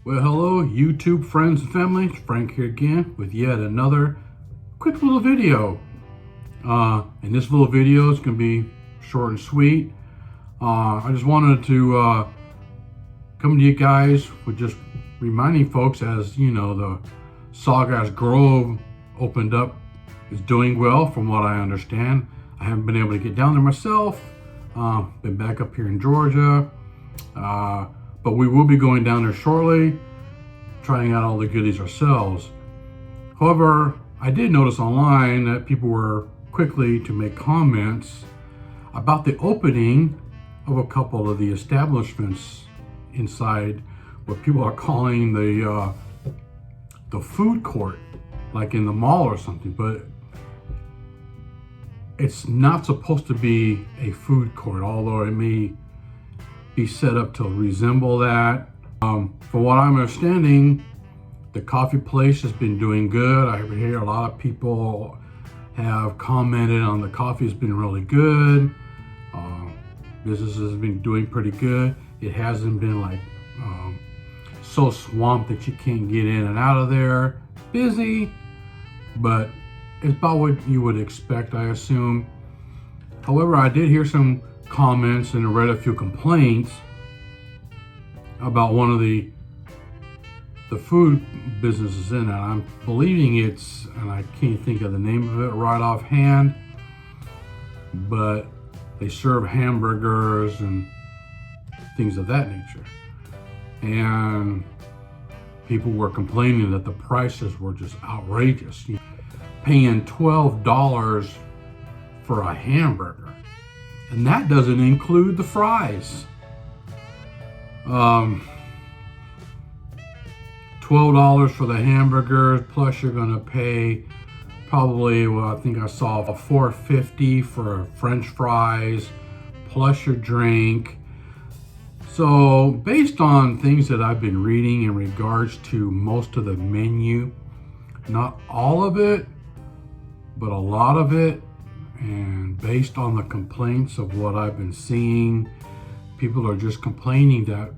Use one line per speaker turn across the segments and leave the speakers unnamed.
Well, hello, YouTube friends and family. It's Frank here again with yet another quick little video. And this little video is going to be short and sweet. I just wanted to come to you guys with just reminding folks, as you know, the Sawgrass Grove opened up, is doing well from what I understand. I haven't been able to get down there myself. Been back up here in Georgia. But we will be going down there shortly, trying out all the goodies ourselves. However, I did notice online that people were quickly to make comments about the opening of a couple of the establishments inside what people are calling the food court, like in the mall or something. But it's not supposed to be a food court, although it may be set up to resemble that. From what I'm understanding, the coffee place has been doing good. I hear a lot of people have commented on the coffee has been really good. Business has been doing pretty good. It hasn't been like so swamped that you can't get in and out of there. Busy, but it's about what you would expect, I assume. However, I did hear some comments and read a few complaints about one of the food businesses in it. I'm believing it's, and I can't think of the name of it right offhand, but they serve hamburgers and things of that nature. And people were complaining that the prices were just outrageous. Paying $12 for a hamburger. And that doesn't include the fries. $12 for the hamburgers, plus you're gonna pay probably, well, I think I saw a $4.50 for French fries, plus your drink. So based on things that I've been reading in regards to most of the menu, not all of it, but a lot of it, and based on the complaints of what I've been seeing, people are just complaining that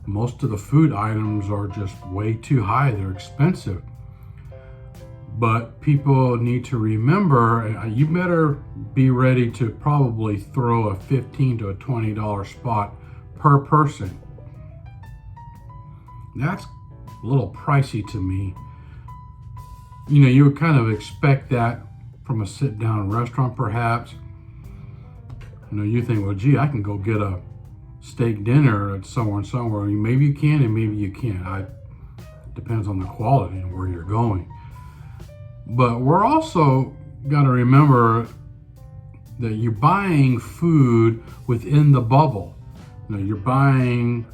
most of the food items are just way too high. They're expensive. But people need to remember, you better be ready to probably throw a $15 to a $20 spot per person. That's a little pricey to me. You know, you would kind of expect that from a sit-down restaurant, perhaps. You know, you think, well, gee, I can go get a steak dinner at somewhere and somewhere. Maybe you can and maybe you can't. It depends on the quality and where you're going. But we're also got to remember that you're buying food within the bubble. You know, you're buying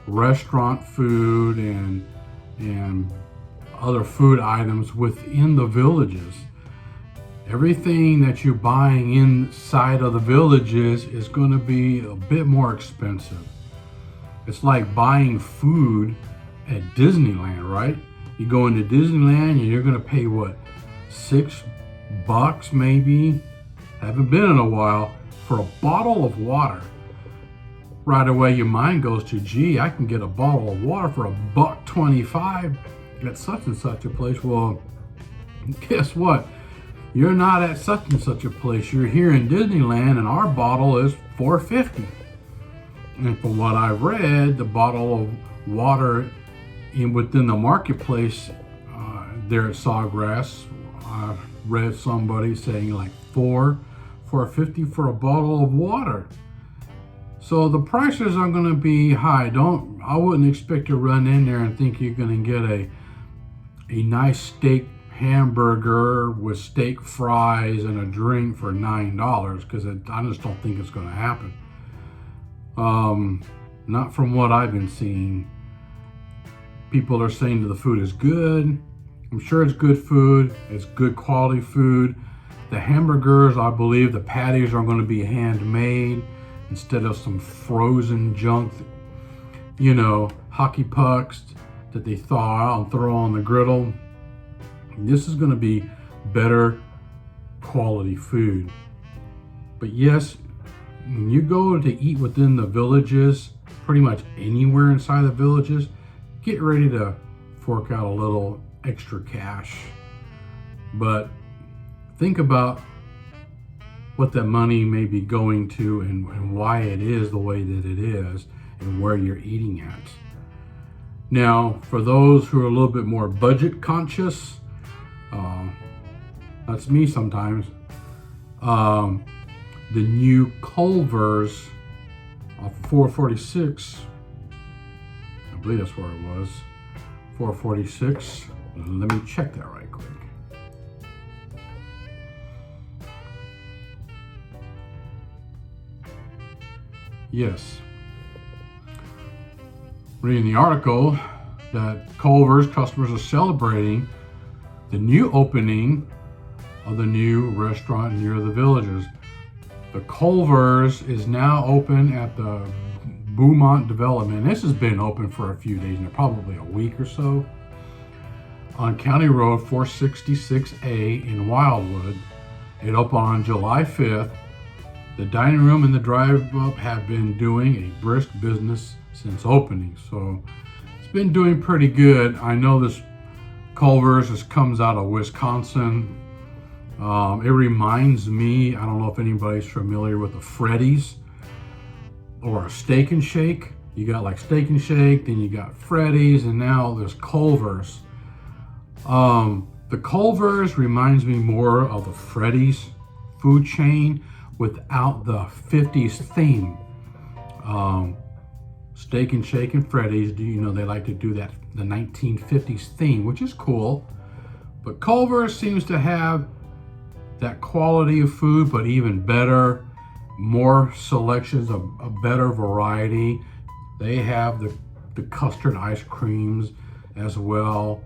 restaurant food and other food items within the villages. Everything that you're buying inside of the villages is going to be a bit more expensive. It's like buying food at Disneyland, right? You go into Disneyland and you're going to pay what, $6 maybe? Haven't been in a while for a bottle of water. Right away your mind goes to, gee, I can get a bottle of water for $1.25 at such and such a place. Well, guess what? You're not at such and such a place. You're here in Disneyland and our bottle is $4.50. And from what I've read, the bottle of water within the marketplace there at Sawgrass, I read somebody saying like $4.50 for a bottle of water. So the prices are going to be high. I wouldn't expect to run in there and think you're going to get a nice steak hamburger with steak fries and a drink for $9, because I just don't think it's going to happen. Not from what I've been seeing. People are saying that the food is good. I'm sure it's good food. It's good quality food. The hamburgers, I believe the patties are going to be handmade instead of some frozen junk, you know, hockey pucks that they thaw out and throw on the griddle. This is going to be better quality food. But yes, when you go to eat within the villages, pretty much anywhere inside the villages, get ready to fork out a little extra cash. But think about what that money may be going to and why it is the way that it is and where you're eating at. Now, for those who are a little bit more budget conscious, that's me sometimes, the new Culvers off 446, I believe that's where it was, 446. Let me check that right quick. Yes. Reading the article that Culvers customers are celebrating the new opening of the new restaurant near the Villages. The Culvers is now open at the Beaumont development. This has been open for a few days, probably a week or so, on County Road 466A in Wildwood. It opened on July 5th. The dining room and the drive-up have been doing a brisk business since opening, so it's been doing pretty good. I know this Culvers comes out of Wisconsin. It reminds me, I don't know if anybody's familiar with a Freddys or a Steak and Shake. You got like Steak and Shake, then you got Freddys, and now there's Culvers. The Culvers reminds me more of the Freddys food chain without the 50s theme. Steak and Shake and Freddys, they like to do that, the 1950s theme, which is cool. But Culver's seems to have that quality of food, but even better, more selections, a better variety. They have the custard ice creams as well.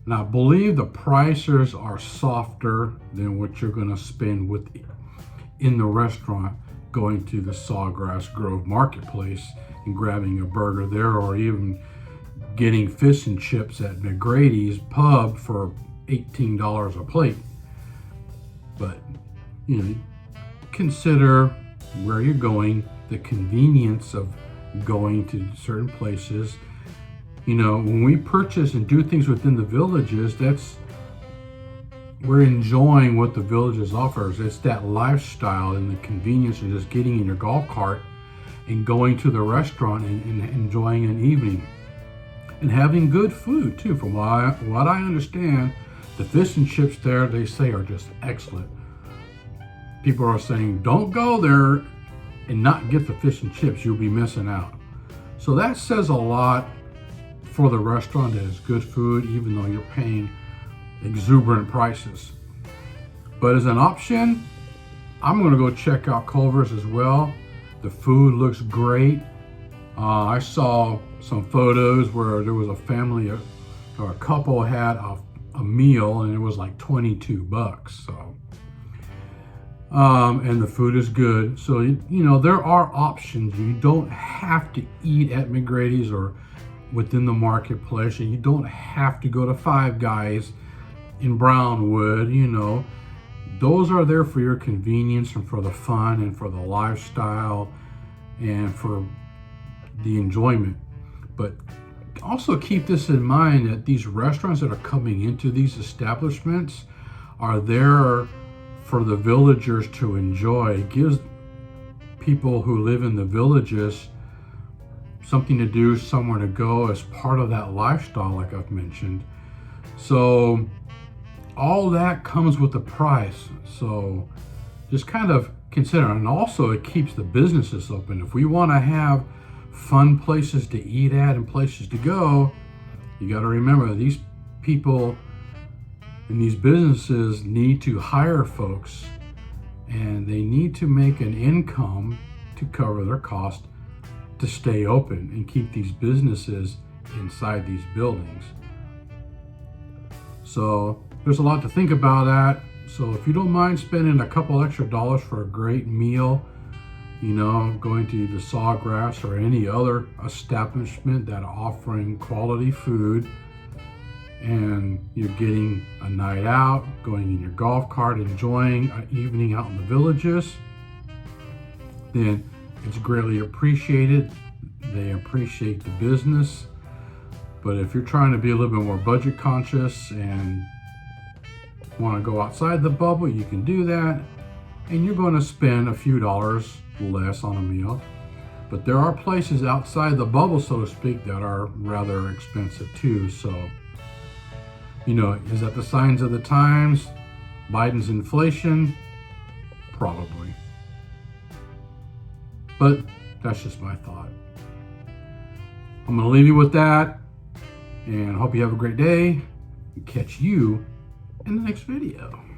And I believe the prices are softer than what you're gonna spend in the restaurant, going to the Sawgrass Grove marketplace and grabbing a burger there, or even getting fish and chips at McGrady's pub for $18 a plate. But consider where you're going, the convenience of going to certain places. When we purchase and do things within the Villages, we're enjoying what the Villages offers. It's that lifestyle and the convenience of just getting in your golf cart and going to the restaurant and enjoying an evening and having good food too. From what I understand, the fish and chips there, they say, are just excellent. People are saying, don't go there and not get the fish and chips, you'll be missing out. So that says a lot for the restaurant, that it's good food, even though you're paying exuberant prices. But as an option, I'm gonna go check out Culver's as well. The food looks great. I saw some photos where there was a family or a couple had a meal, and it was like $22. So, and the food is good. So, there are options. You don't have to eat at McGrady's or within the marketplace, and you don't have to go to Five Guys in Brownwood. Those are there for your convenience and for the fun and for the lifestyle and for the enjoyment. But also keep this in mind, that these restaurants that are coming into these establishments are there for the villagers to enjoy. It gives people who live in the Villages something to do, somewhere to go as part of that lifestyle, like I've mentioned. So all that comes with the price. So just kind of consider. And also it keeps the businesses open. If we want to have fun places to eat at and places to go, you got to remember, these people in these businesses need to hire folks, and they need to make an income to cover their cost to stay open and keep these businesses inside these buildings. So there's a lot to think about that. So if you don't mind spending a couple extra dollars for a great meal, going to the Sawgrass or any other establishment that are offering quality food, and you're getting a night out, going in your golf cart, enjoying an evening out in the Villages, then it's greatly appreciated. They appreciate the business. But if you're trying to be a little bit more budget conscious and want to go outside the bubble, you can do that. And you're going to spend a few dollars less on a meal. But there are places outside the bubble, so to speak, that are rather expensive too. So, you know, is that the signs of the times? Biden's inflation? Probably. But that's just my thought. I'm going to leave you with that, and hope you have a great day, and catch you in the next video.